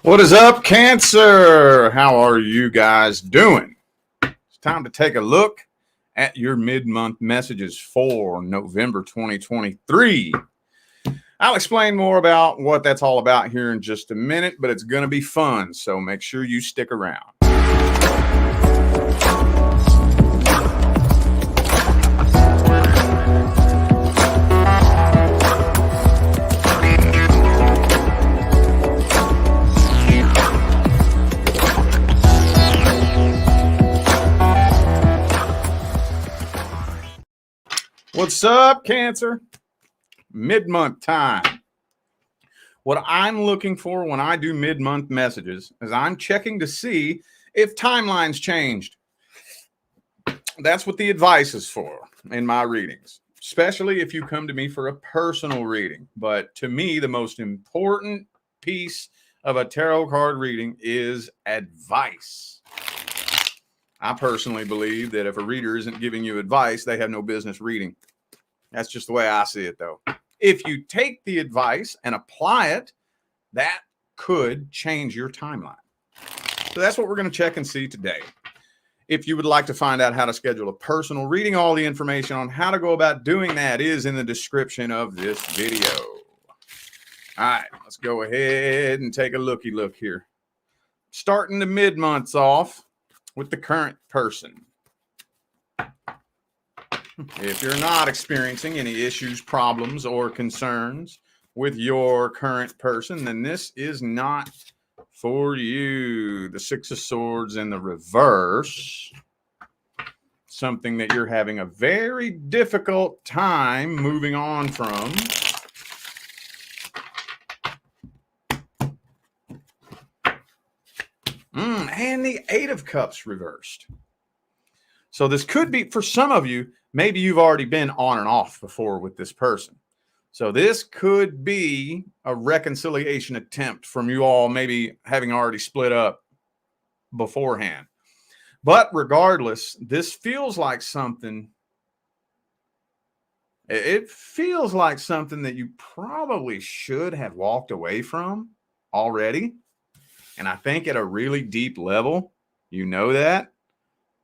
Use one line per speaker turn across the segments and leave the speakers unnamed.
What is up, Cancer? How are you guys doing? It's time to take a look at your mid-month messages for November 2023. I'll explain more about what that's all about here in just a minute, but it's going to be fun, so make sure you stick around. What's up, Cancer? Mid-month time. What I'm looking for when I do mid-month messages is I'm checking to see if timelines changed. That's what the advice is for in my readings, especially if you come to me for a personal reading. But to me, the most important piece of a tarot card reading is advice. I personally believe that if a reader isn't giving you advice, they have no business reading. That's just the way I see it, though. If you take the advice and apply it, that could change your timeline. So that's what we're going to check and see today. If you would like to find out how to schedule a personal reading, all the information on how to go about doing that is in the description of this video. All right, let's go ahead and take a looky look here. Starting the mid-months off with the current person. If you're not experiencing any issues, problems, or concerns with your current person, then this is not for you. The Six of Swords in the reverse. Something that you're having a very difficult time moving on from. And the Eight of Cups reversed. So this could be, for some of you, maybe you've already been on and off before with this person. So this could be a reconciliation attempt from you all, maybe having already split up beforehand. But regardless, this feels like something. It feels like something that you probably should have walked away from already. And I think at a really deep level, you know that.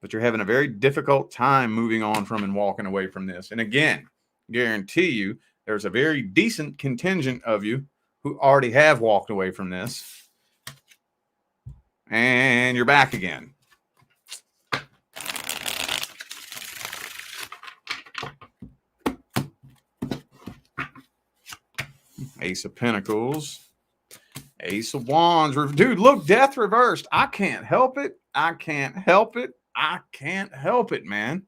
But you're having a very difficult time moving on from and walking away from this. And again, guarantee you, there's a very decent contingent of you who already have walked away from this. And you're back again. Ace of Pentacles. Ace of Wands. Dude, look, Death reversed. I can't help it. I can't help it. I can't help it, man.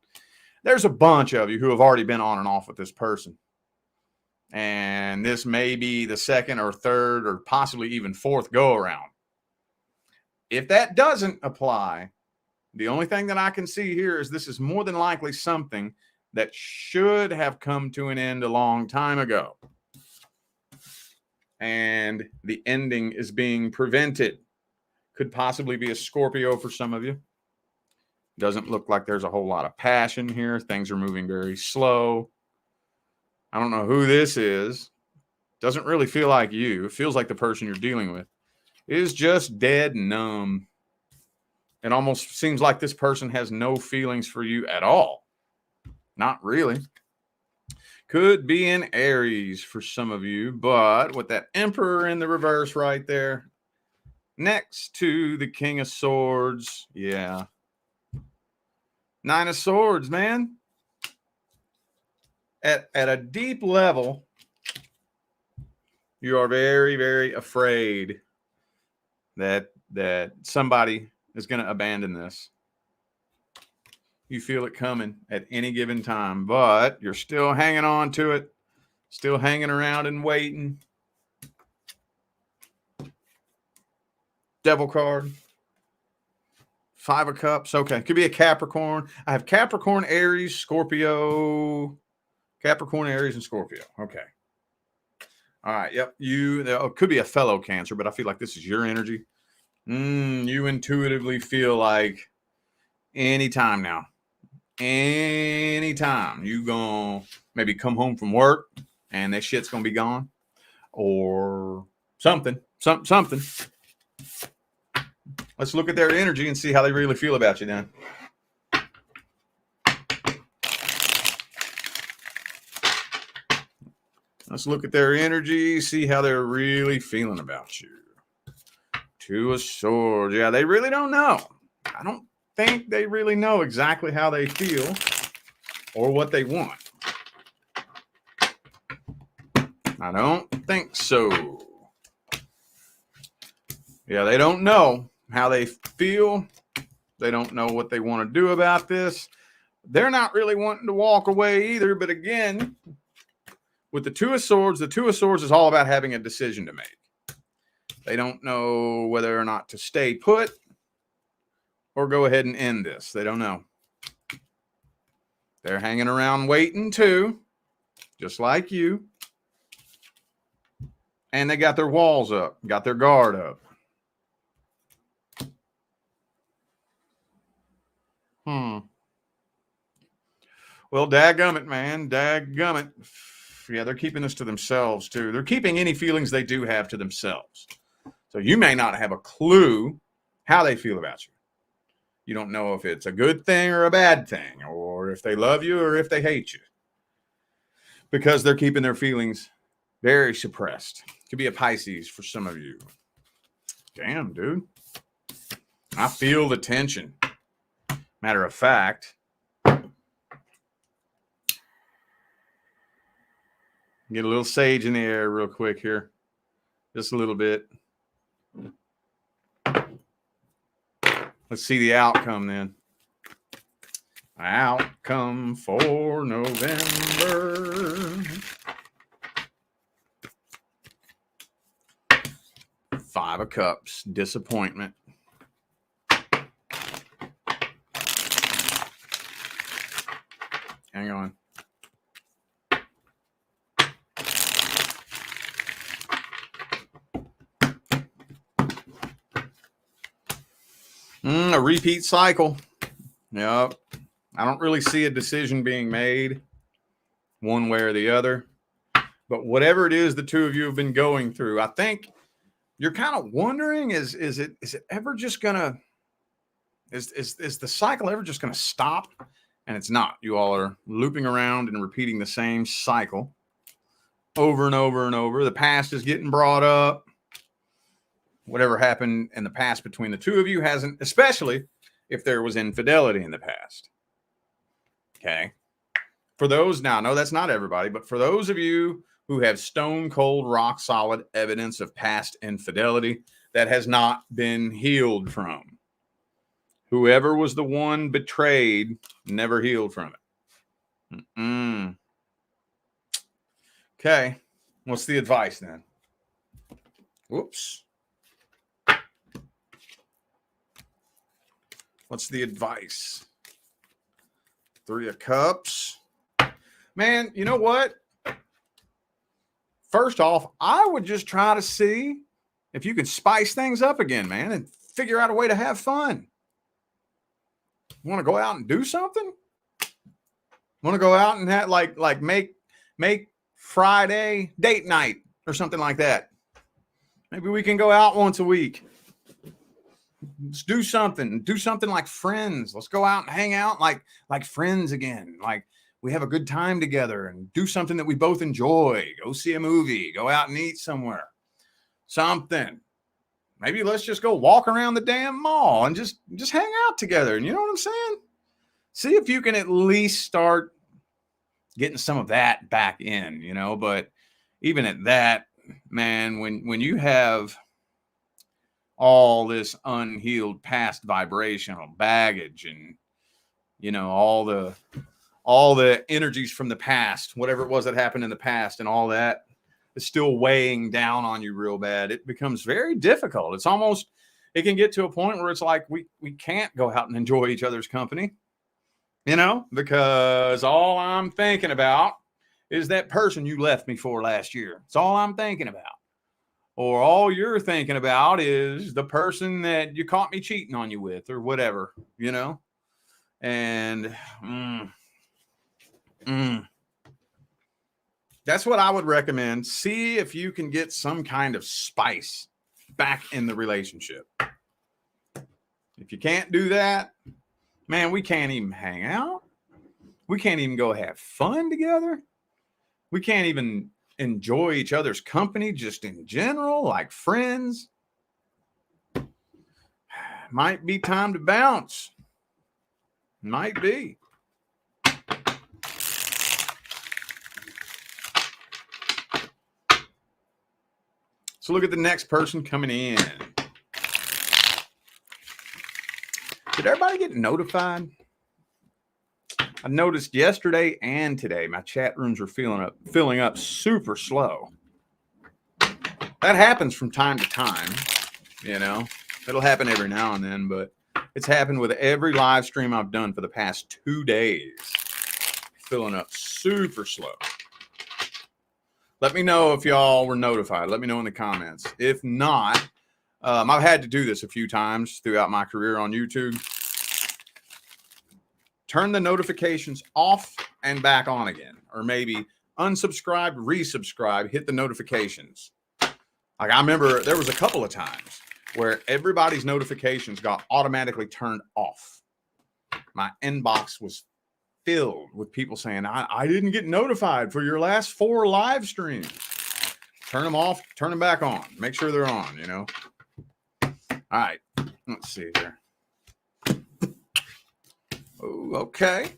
There's a bunch of you who have already been on and off with this person. And this may be the second or third or possibly even fourth go around. If that doesn't apply, the only thing that I can see here is this is more than likely something that should have come to an end a long time ago. And the ending is being prevented. Could possibly be a Scorpio for some of you. Doesn't look like there's a whole lot of passion here. Things are moving very slow. I don't know who this is. Doesn't really feel like you. It feels like the person you're dealing with is just dead numb. It almost seems like this person has no feelings for you at all. Not really. Could be an Aries for some of you, but with that Emperor in the reverse right there, next to the King of Swords, yeah. Nine of Swords, man. At a deep level, you are very, very afraid that somebody is going to abandon this. You feel it coming at any given time, but you're still hanging on to it, still hanging around and waiting. Devil card. Five of Cups. Okay. Could be a Capricorn. I have Capricorn, Aries, Scorpio. Capricorn, Aries, and Scorpio. Okay. All right. Yep. It could be a fellow Cancer, but I feel like this is your energy. You intuitively feel like anytime now. Anytime you gonna maybe come home from work and that shit's gonna be gone. Or something. Let's look at their energy and see how they really feel about you then. Let's look at their energy, see how they're really feeling about you. Two of Swords. Yeah, they really don't know. I don't think they really know exactly how they feel or what they want. I don't think so. Yeah, they don't know how they feel. They don't know what they want to do about this. They're not really wanting to walk away either. But again, with the Two of Swords is all about having a decision to make. They don't know whether or not to stay put or go ahead and end this. They don't know. They're hanging around waiting too, just like you. And they got their walls up, got their guard up. Well, dadgummit, man. Dadgummit. Yeah, they're keeping this to themselves, too. They're keeping any feelings they do have to themselves. So you may not have a clue how they feel about you. You don't know if it's a good thing or a bad thing, or if they love you or if they hate you. Because they're keeping their feelings very suppressed. Could be a Pisces for some of you. Damn, dude. I feel the tension. Matter of fact, get a little sage in the air real quick here. Just a little bit. Let's see the outcome then. Outcome for November. 5 of Cups. Disappointment. Hang on. A repeat cycle. Yep. I don't really see a decision being made one way or the other. But whatever it is the two of you have been going through, I think you're kind of wondering, is it ever just gonna, is the cycle ever just gonna stop? And it's not. You all are looping around and repeating the same cycle over and over and over. The past is getting brought up. Whatever happened in the past between the two of you hasn't, especially if there was infidelity in the past. Okay. For those, now, no, that's not everybody, but for those of you who have stone cold, rock solid evidence of past infidelity that has not been healed from, whoever was the one betrayed never healed from it. Okay. What's the advice then? Whoops. What's the advice? 3 of Cups. Man, you know what? First off, I would just try to see if you can spice things up again, man, and figure out a way to have fun. You want to go out and do something? Want to go out and have like make Friday date night or something like that? Maybe we can go out once a week. Let's do something like friends. Let's go out and hang out like friends again. Like we have a good time together and do something that we both enjoy. Go see a movie, go out and eat somewhere. Something. Maybe let's just go walk around the damn mall and just hang out together. And you know what I'm saying? See if you can at least start getting some of that back in, you know, but even at that, man, when you have all this unhealed past vibrational baggage and, you know, all the energies from the past, whatever it was that happened in the past and all that is still weighing down on you real bad, it becomes very difficult. It's almost, it can get to a point where it's like we can't go out and enjoy each other's company, you know, because all I'm thinking about is that person you left me for last year. It's all I'm thinking about. Or all you're thinking about is the person that you caught me cheating on you with or whatever, you know? And that's what I would recommend. See if you can get some kind of spice back in the relationship. If you can't do that, man, we can't even hang out. We can't even go have fun together. We can't even enjoy each other's company just in general, like friends. Might be time to bounce. Might be. So look at the next person coming in. Did everybody get notified? I noticed yesterday and today my chat rooms are filling up super slow. That happens from time to time, you know. It'll happen every now and then, but it's happened with every live stream I've done for the past 2 days. Filling up super slow. Let me know if y'all were notified. Let me know in the comments. If not, I've had to do this a few times throughout my career on YouTube. Turn the notifications off and back on again. Or maybe unsubscribe, resubscribe, hit the notifications. Like I remember there was a couple of times where everybody's notifications got automatically turned off. My inbox was filled with people saying, I didn't get notified for your last 4 live streams. Turn them off, turn them back on. Make sure they're on, you know. All right, let's see here. Oh, okay.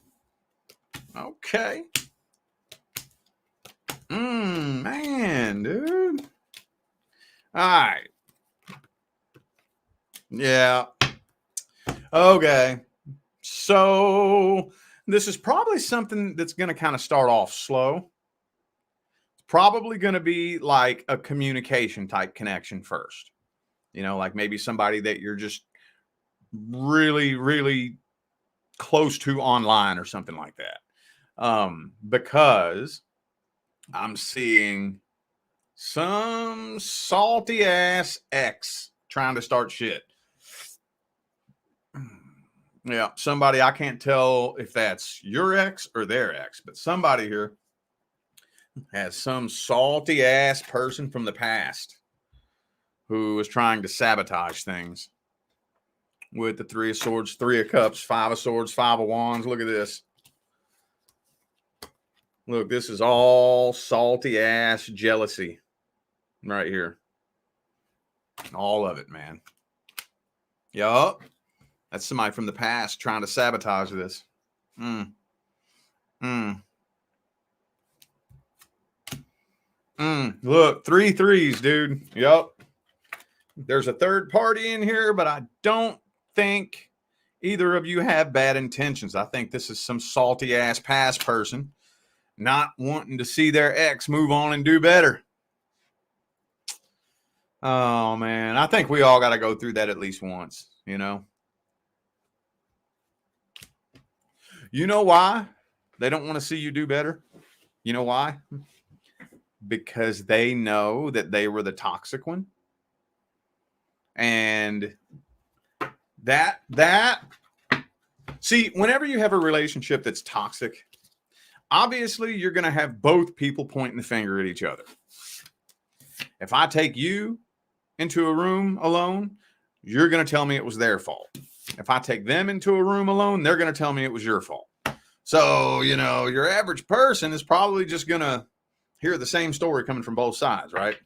Okay. Man, dude. All right. Yeah. Okay. So this is probably something that's going to kind of start off slow. It's probably going to be like a communication type connection first. You know, like maybe somebody that you're just really, really close to online or something like that. Because I'm seeing some salty ass ex trying to start shit. Yeah, somebody, I can't tell if that's your ex or their ex, but somebody here has some salty ass person from the past who is trying to sabotage things with the 3 of Swords, 3 of Cups, 5 of Swords, 5 of Wands. Look at this. Look, this is all salty ass jealousy right here. All of it, man. Yup. That's somebody from the past trying to sabotage this. Look, 3 threes, dude. Yup. There's a third party in here, but I don't think either of you have bad intentions. I think this is some salty ass past person not wanting to see their ex move on and do better. Oh, man. I think we all got to go through that at least once, you know? You know why they don't want to see you do better? You know why? Because they know that they were the toxic one. And see, whenever you have a relationship that's toxic, obviously you're going to have both people pointing the finger at each other. If I take you into a room alone, you're going to tell me it was their fault. If I take them into a room alone, they're going to tell me it was your fault. So, you know, your average person is probably just going to hear the same story coming from both sides, right?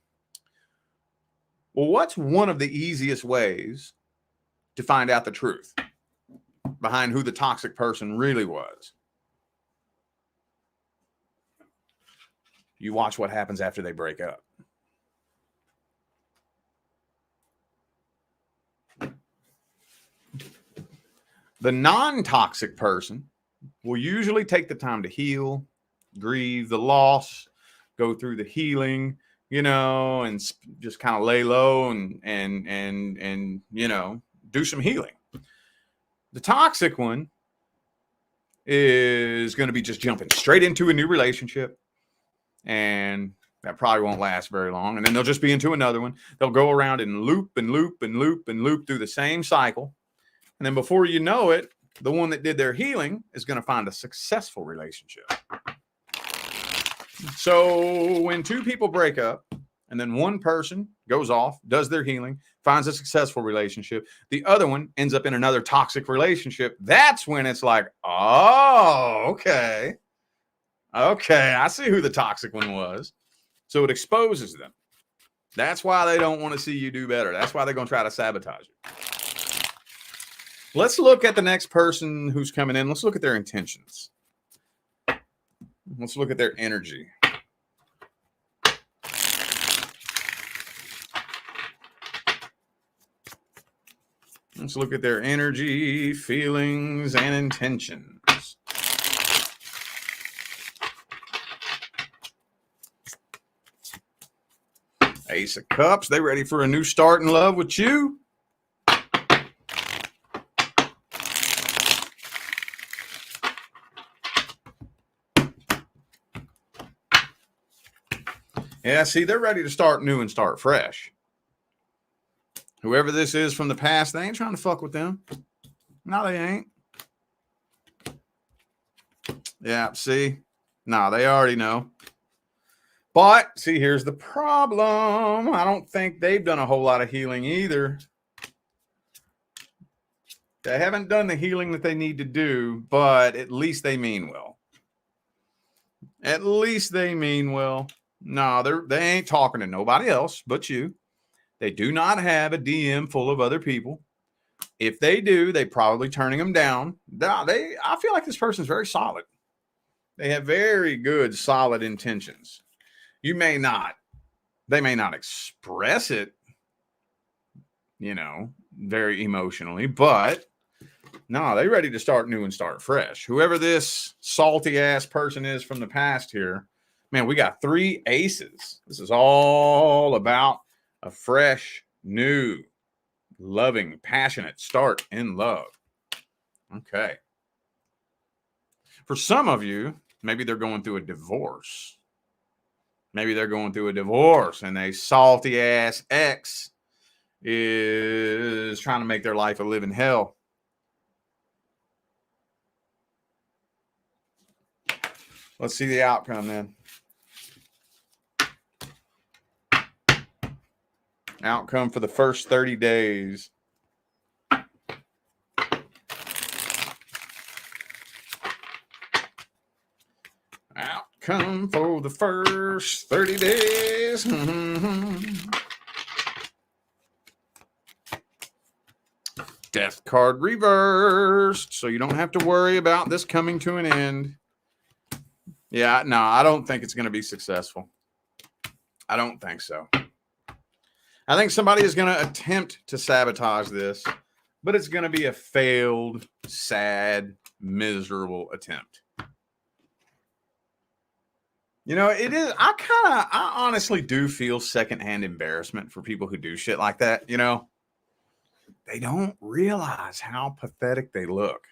Well, what's one of the easiest ways to find out the truth behind who the toxic person really was? You watch what happens after they break up. The non-toxic person will usually take the time to heal, grieve the loss, go through the healing, you know, and just kind of lay low and you know, do some healing. The toxic one is going to be just jumping straight into a new relationship, and that probably won't last very long. And then they'll just be into another one. They'll go around and loop and loop and loop and loop through the same cycle. And then before you know it, the one that did their healing is going to find a successful relationship. So when 2 people break up, And then one person goes off, does their healing, finds a successful relationship. The other one ends up in another toxic relationship. That's when it's like, oh, okay. Okay, I see who the toxic one was. So it exposes them. That's why they don't want to see you do better. That's why they're going to try to sabotage you. Let's look at the next person who's coming in. Let's look at their intentions. Let's look at their energy. Let's look at their energy, feelings, and intentions. Ace of Cups. They ready for a new start in love with you? Yeah, see, they're ready to start new and start fresh. Whoever this is from the past, they ain't trying to fuck with them. No, they ain't. Yeah, see? No, they already know. But, see, here's the problem. I don't think they've done a whole lot of healing either. They haven't done the healing that they need to do, but at least they mean well. At least they mean well. No, they ain't talking to nobody else but you. They do not have a DM full of other people. If they do, they probably turning them down. I feel like this person's very solid. They have very good, solid intentions. They may not express it, very emotionally, but no, they're ready to start new and start fresh. Whoever this salty ass person is from the past here, man, we got 3 aces. This is all about a fresh, new, loving, passionate start in love. Okay. For some of you, maybe they're going through a divorce. Maybe they're going through a divorce and a salty ass ex is trying to make their life a living hell. Let's see the outcome then. Outcome for the first 30 days. Outcome for the first 30 days. Death card reversed, so you don't have to worry about this coming to an end. Yeah, no, I don't think it's going to be successful. I don't think so. I think somebody is going to attempt to sabotage this, but it's going to be a failed, sad, miserable attempt. It is. I honestly do feel secondhand embarrassment for people who do shit like that. They don't realize how pathetic they look.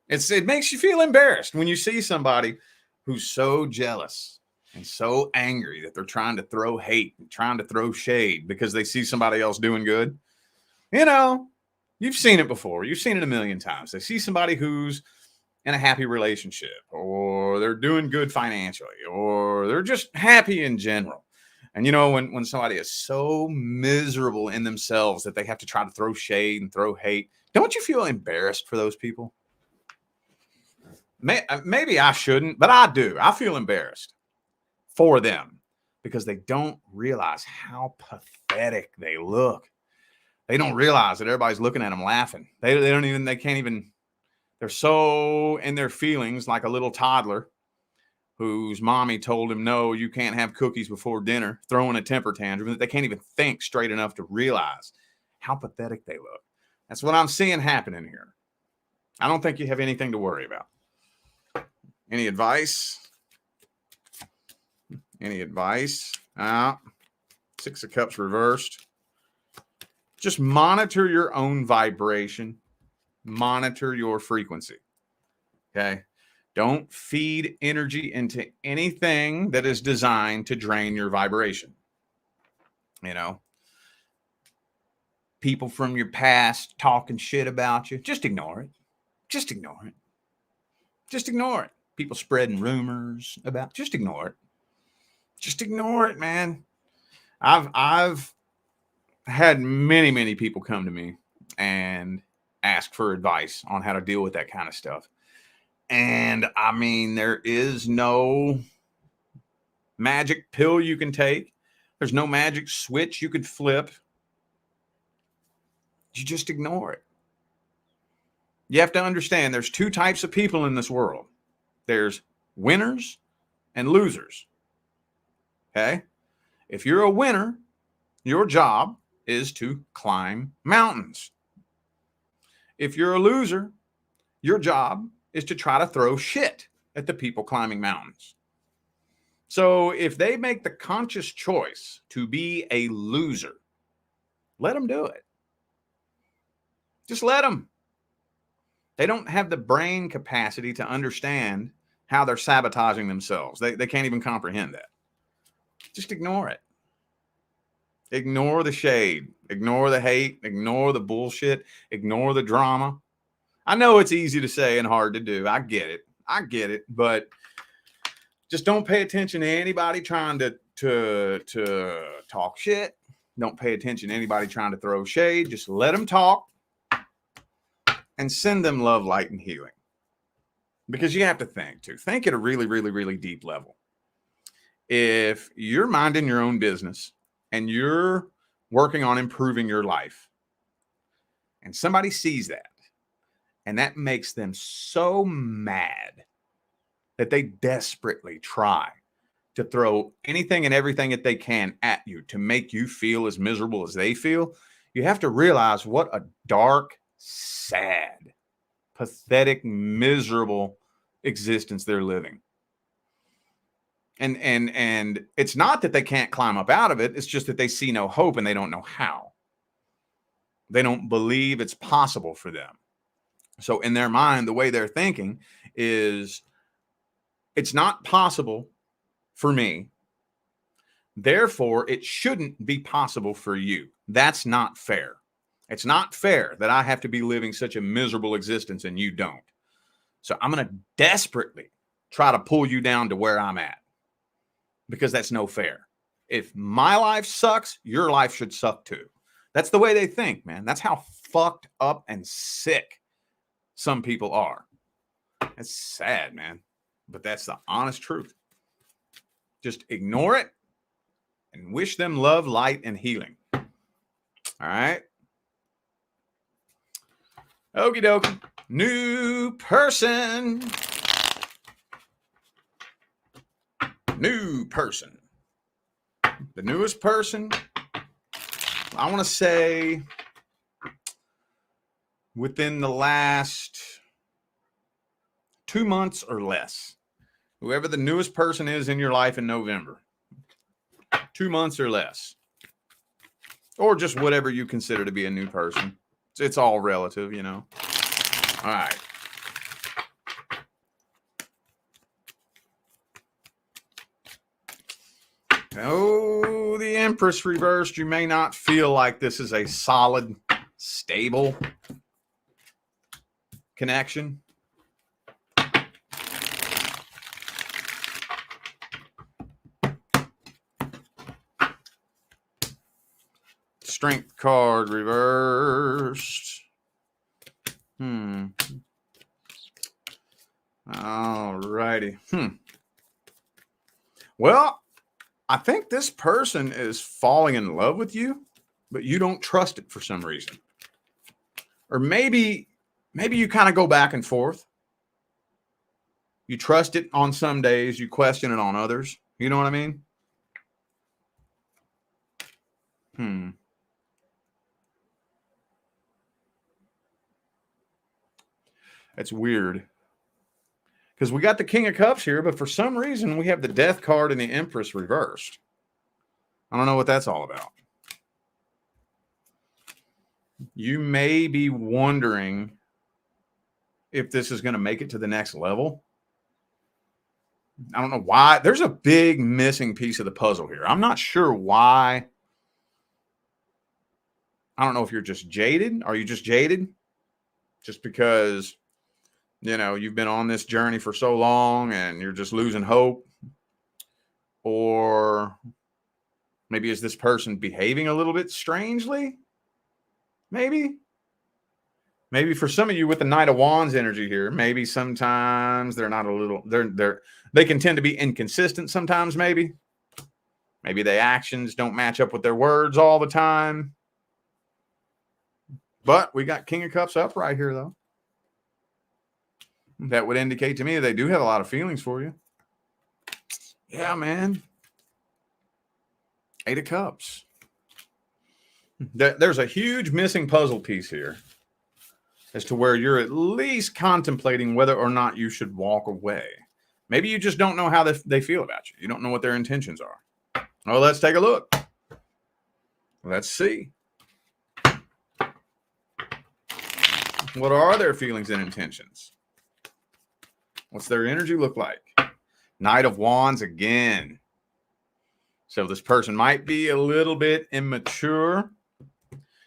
It makes you feel embarrassed when you see somebody who's so jealous and so angry that they're trying to throw hate and trying to throw shade because they see somebody else doing good. You've seen it before. You've seen it a million times. They see somebody who's in a happy relationship, or they're doing good financially, or they're just happy in general. And when somebody is so miserable in themselves that they have to try to throw shade and throw hate, don't you feel embarrassed for those people? Maybe I shouldn't, but I do. I feel embarrassed for them because they don't realize how pathetic they look. They don't realize that everybody's looking at them laughing. They're so in their feelings like a little toddler whose mommy told him, no, you can't have cookies before dinner, throwing a temper tantrum, that they can't even think straight enough to realize how pathetic they look. That's what I'm seeing happening here. I don't think you have anything to worry about. Any advice? Any advice? 6 of Cups reversed. Just monitor your own vibration. Monitor your frequency. Okay? Don't feed energy into anything that is designed to drain your vibration. People from your past talking shit about you. Just ignore it. Just ignore it. Just ignore it. People spreading rumors about, just ignore it. Just ignore it, man. I've had many people come to me and ask for advice on how to deal with that kind of stuff. And I mean, there is no magic pill you can take. There's no magic switch you could flip. You just ignore it. You have to understand there's two types of people in this world. There's winners and losers. Okay? If you're a winner, your job is to climb mountains. If you're a loser, your job is to try to throw shit at the people climbing mountains. So if they make the conscious choice to be a loser, let them do it. Just let them. They don't have the brain capacity to understand how they're sabotaging themselves. They can't even comprehend that. Just ignore it. Ignore the shade. Ignore the hate. Ignore the bullshit. Ignore the drama. I know it's easy to say and hard to do. I get it. But just don't pay attention to anybody trying to talk shit. Don't pay attention to anybody trying to throw shade. Just let them talk and send them love, light, and healing. Because you have to think, too. Think at a really deep level. If you're minding your own business and you're working on improving your life, and somebody sees that, and that makes them so mad that they desperately try to throw anything and everything that they can at you to make you feel as miserable as they feel, you have to realize what a dark, sad, pathetic, miserable existence they're living. And it's not that they can't climb up out of it. It's just that they see no hope and they don't know how. They don't believe it's possible for them. So in their mind, the way they're thinking is, it's not possible for me. Therefore, it shouldn't be possible for you. That's not fair. It's not fair that I have to be living such a miserable existence and you don't. So I'm going to desperately try to pull you down to where I'm at, because that's no fair. If my life sucks, your life should suck too. That's the way they think, man. That's how fucked up and sick some people are. It's sad, man. But that's the honest truth. Just ignore it and wish them love, light, and healing. All right. Okie dokie. New person. New person. The newest person, I want to say within the last 2 months or less. Whoever the newest person is in your life in November, 2 months or less, or just whatever you consider to be a new person. It's all relative, you know. All right. Oh, the Empress reversed. You may not feel like this is a solid, stable connection. Strength card reversed. All righty. Well, I think this person is falling in love with you, but you don't trust it for some reason. Or maybe you kind of go back and forth. You trust it on some days, you question it on others. You know what I mean? That's weird. Because we got the King of Cups here, but for some reason we have the Death card and the Empress reversed. I don't know what that's all about. You may be wondering if this is going to make it to the next level. I don't know why. There's a big missing piece of the puzzle here. I'm not sure why. I don't know if you're just jaded. Are you just jaded? Just because, you know, you've been on this journey for so long and you're just losing hope? Or maybe is this person behaving a little bit strangely? Maybe for some of you with the Knight of Wands energy here, maybe sometimes they're not a little, they can tend to be inconsistent sometimes, maybe their actions don't match up with their words all the time. But we got King of Cups up right here, though. That would indicate to me they do have a lot of feelings for you. Yeah, man. 8 of Cups. There's a huge missing puzzle piece here as to where you're at least contemplating whether or not you should walk away. Maybe you just don't know how they feel about you. You don't know what their intentions are. Well, let's take a look. Let's see. What are their feelings and intentions? What's their energy look like? Knight of Wands again. So this person might be a little bit immature.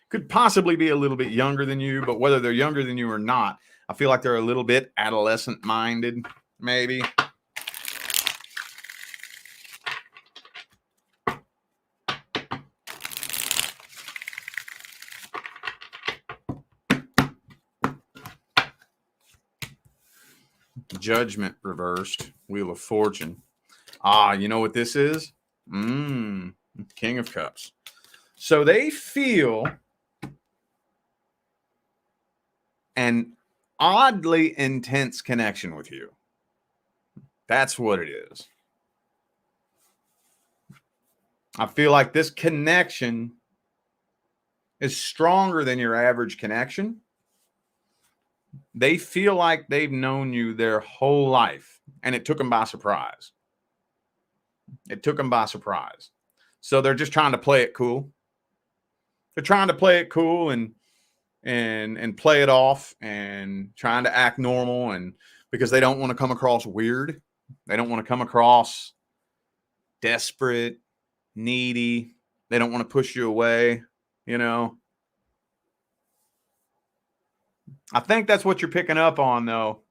Could possibly be a little bit younger than you, but whether they're younger than you or not, I feel like they're a little bit adolescent-minded, maybe. Judgment reversed. Wheel of Fortune. You know what this is? King of Cups. So they feel an oddly intense connection with you. That's what it is. I feel like this connection is stronger than your average connection. They feel like they've known you their whole life, and it took them by surprise. It took them by surprise. So they're just trying to play it cool. They're trying to play it cool and play it off and trying to act normal, and because they don't want to come across weird. They don't want to come across desperate, needy. They don't want to push you away, you know. I think that's what you're picking up on, though.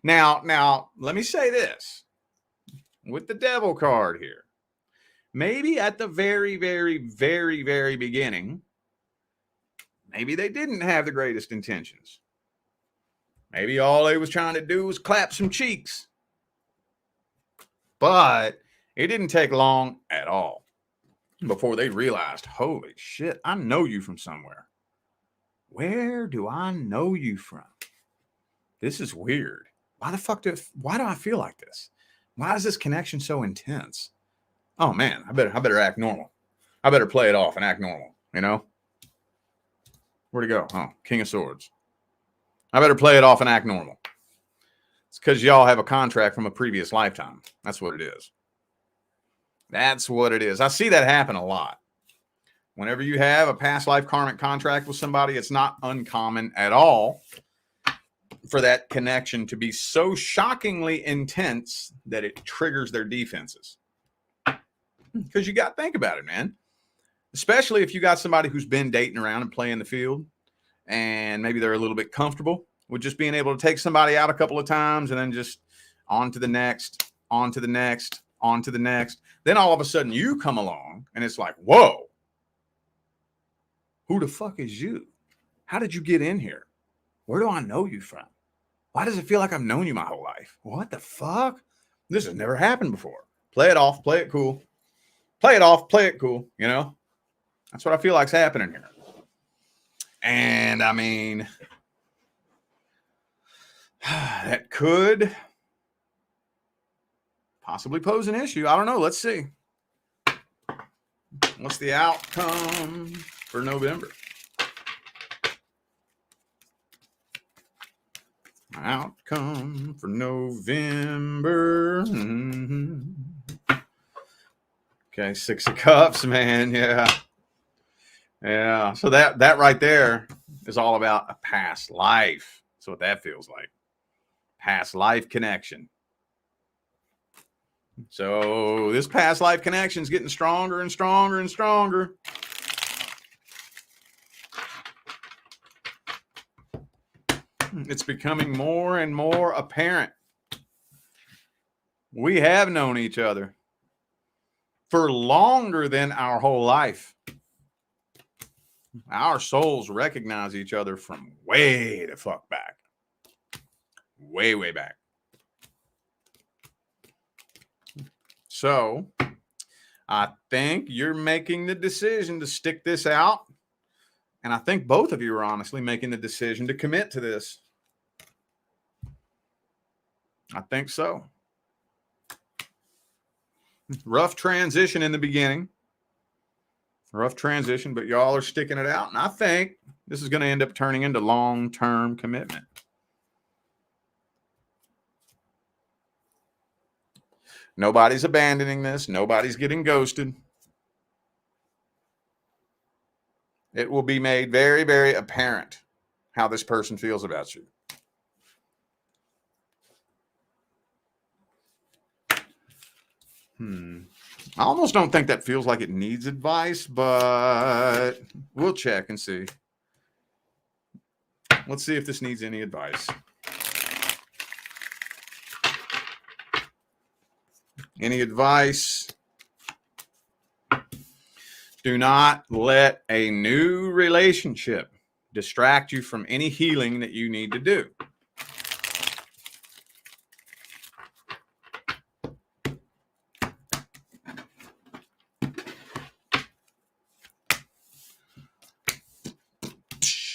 Now, let me say this. With the Devil card here, maybe at the very, very, very, very beginning, maybe they didn't have the greatest intentions. Maybe all they was trying to do was clap some cheeks. But it didn't take long at all before they realized, holy shit, I know you from somewhere. Where do I know you from? This is weird. Why do I feel like this? Why is this connection so intense? Oh man, I better act normal. I better play it off and act normal, you know? Where'd it go? Oh, King of Swords. I better play it off and act normal. It's because y'all have a contract from a previous lifetime. That's what it is. That's what it is. I see that happen a lot. Whenever you have a past life karmic contract with somebody, it's not uncommon at all for that connection to be so shockingly intense that it triggers their defenses. Because you got to think about it, man. Especially if you got somebody who's been dating around and playing the field, and maybe they're a little bit comfortable with just being able to take somebody out a couple of times and then just on to the next, on to the next, on to the next. Then all of a sudden you come along and it's like, whoa. Who the fuck is you? How did you get in here? Where do I know you from? Why does it feel like I've known you my whole life? What the fuck? This has never happened before. Play it off, play it cool. Play it off, play it cool, you know? That's what I feel like's happening here. And I mean, that could possibly pose an issue. I don't know. Let's see. What's the outcome for November? Outcome for November. Okay, 6 of Cups, man. Yeah. So that right there is all about a past life. That's what that feels like. Past life connection. So this past life connection is getting stronger and stronger and stronger. It's becoming more and more apparent. We have known each other for longer than our whole life. Our souls recognize each other from way the fuck back. Way, way back. So I think you're making the decision to stick this out. And I think both of you are honestly making the decision to commit to this. I think so. Rough transition in the beginning. Rough transition, but y'all are sticking it out. And I think this is going to end up turning into long-term commitment. Nobody's abandoning this. Nobody's getting ghosted. It will be made very, very apparent how this person feels about you. I almost don't think that feels like it needs advice, but we'll check and see. Let's see if this needs any advice. Any advice? Do not let a new relationship distract you from any healing that you need to do.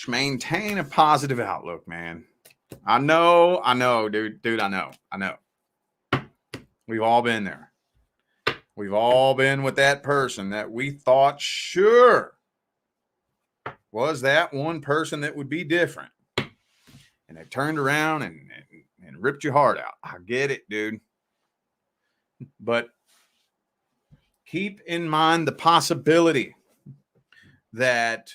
Maintain a positive outlook, man. I know, dude, I know. We've all been there. We've all been with that person that we thought sure was that one person that would be different. And they turned around and ripped your heart out. I get it, dude. But keep in mind the possibility that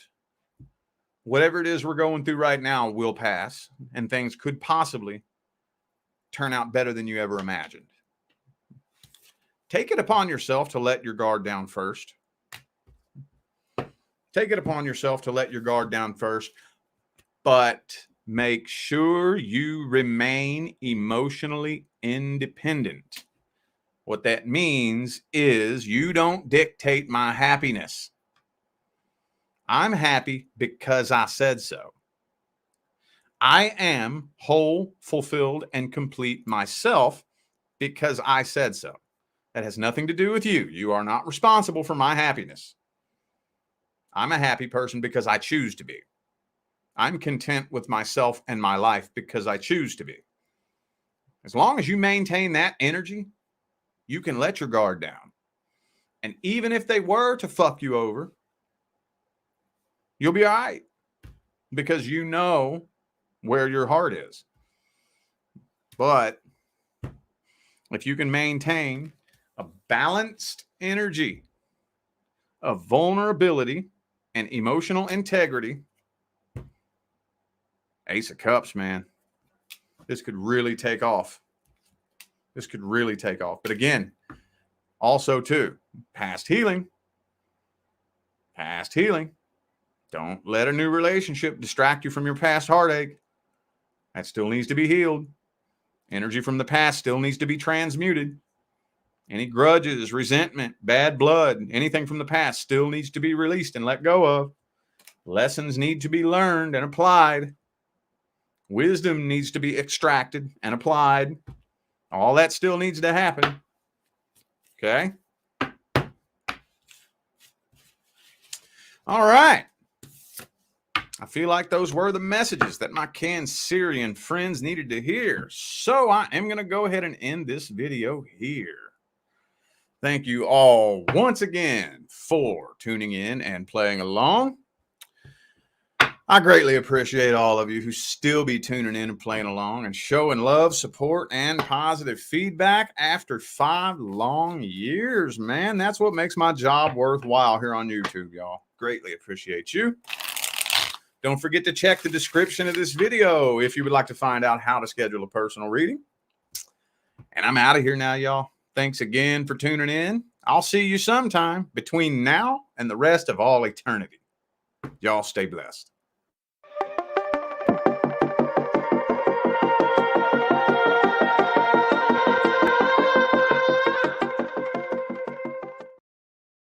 whatever it is we're going through right now will pass, and things could possibly turn out better than you ever imagined. Take it upon yourself to let your guard down first. Take it upon yourself to let your guard down first, but make sure you remain emotionally independent. What that means is you don't dictate my happiness. I'm happy because I said so. I am whole, fulfilled, and complete myself because I said so. That has nothing to do with you. You are not responsible for my happiness. I'm a happy person because I choose to be. I'm content with myself and my life because I choose to be. As long as you maintain that energy, you can let your guard down. And even if they were to fuck you over, you'll be all right because you know where your heart is. But if you can maintain a balanced energy of vulnerability and emotional integrity, Ace of Cups, man, this could really take off. This could really take off. But again, also too, past healing. Past healing. Don't let a new relationship distract you from your past heartache. That still needs to be healed. Energy from the past still needs to be transmuted. Any grudges, resentment, bad blood, anything from the past still needs to be released and let go of. Lessons need to be learned and applied. Wisdom needs to be extracted and applied. All that still needs to happen. Okay? All right. I feel like those were the messages that my Cancerian friends needed to hear. So I am going to go ahead and end this video here. Thank you all once again for tuning in and playing along. I greatly appreciate all of you who still be tuning in and playing along and showing love, support, and positive feedback after 5 long years, man. That's what makes my job worthwhile here on YouTube, y'all. Greatly appreciate you. Don't forget to check the description of this video if you would like to find out how to schedule a personal reading. And I'm out of here now, y'all. Thanks again for tuning in. I'll see you sometime between now and the rest of all eternity. Y'all stay blessed.